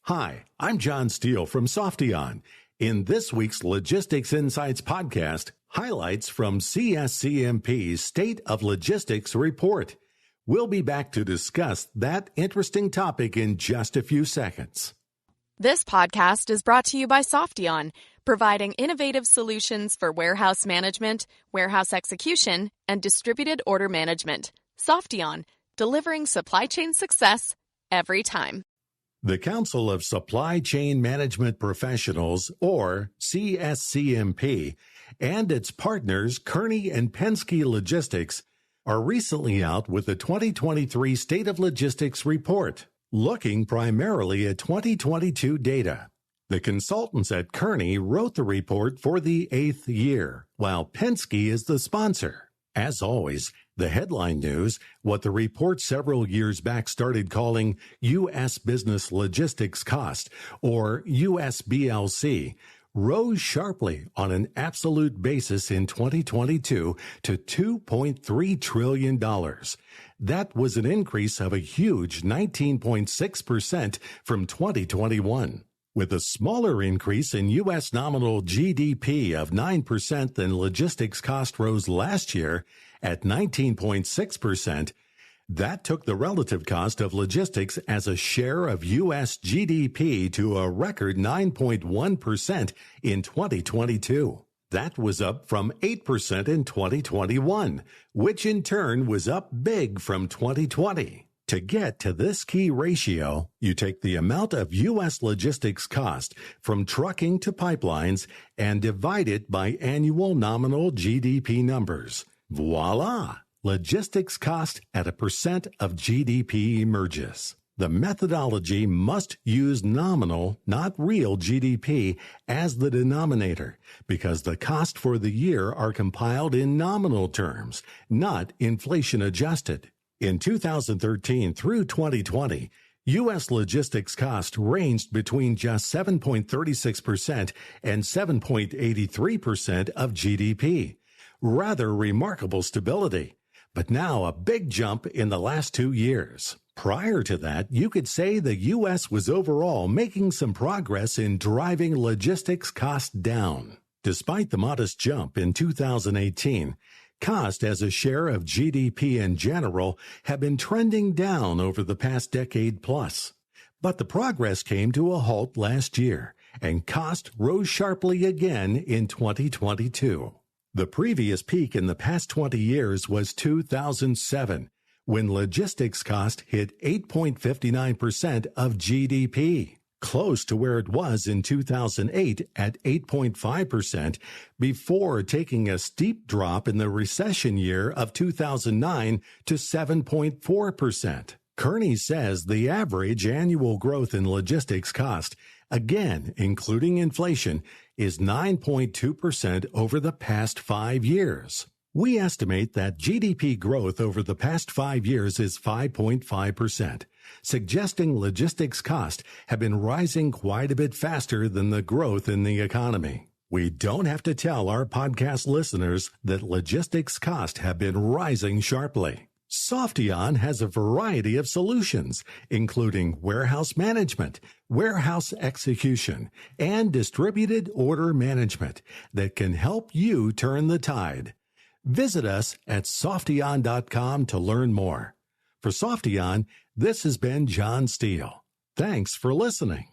Hi, I'm John Steele from Softion. In this week's Logistics Insights podcast, highlights from CSCMP's State of Logistics report. We'll be back to discuss that interesting topic in just a few seconds. This podcast is brought to you by Softion, providing innovative solutions for warehouse management, warehouse execution, and distributed order management. Softion, delivering supply chain success every time. The Council of Supply Chain Management Professionals, or CSCMP, and its partners, Kearney and Penske Logistics, are recently out with the 2023 State of Logistics report, looking primarily at 2022 data. The consultants at Kearney wrote the report for the 8th year, while Penske is the sponsor. As always, the headline news, what the report several years back started calling U.S. Business Logistics Cost, or USBLC, rose sharply on an absolute basis in 2022 to $2.3 trillion. That was an increase of a huge 19.6% from 2021. With a smaller increase in U.S. nominal GDP of 9% than logistics cost rose last year at 19.6%, that took the relative cost of logistics as a share of U.S. GDP to a record 9.1% in 2022. That was up from 8% in 2021, which in turn was up big from 2020. To get to this key ratio, you take the amount of U.S. logistics cost from trucking to pipelines and divide it by annual nominal GDP numbers. Voila! Logistics cost at a percent of GDP emerges. The methodology must use nominal, not real GDP, as the denominator, because the cost for the year are compiled in nominal terms, not inflation adjusted. In 2013 through 2020, U.S. logistics cost ranged between just 7.36% and 7.83% of GDP. Rather remarkable stability, but now a big jump in the last 2 years. Prior to that, you could say the U.S. was overall making some progress in driving logistics costs down. Despite the modest jump in 2018, cost as a share of GDP in general have been trending down over the past decade plus. But the progress came to a halt last year, and cost rose sharply again in 2022. The previous peak in the past 20 years was 2007, when logistics cost hit 8.59% of GDP, close to where it was in 2008 at 8.5%, before taking a steep drop in the recession year of 2009 to 7.4%. Kearney says the average annual growth in logistics cost, again including inflation, is 9.2% over the past 5 years. We estimate that GDP growth over the past 5 years is 5.5%, suggesting logistics costs have been rising quite a bit faster than the growth in the economy. We don't have to tell our podcast listeners that logistics costs have been rising sharply. Softion has a variety of solutions, including warehouse management, warehouse execution, and distributed order management that can help you turn the tide. Visit us at Softion.com to learn more. For Softion, this has been John Steele. Thanks for listening.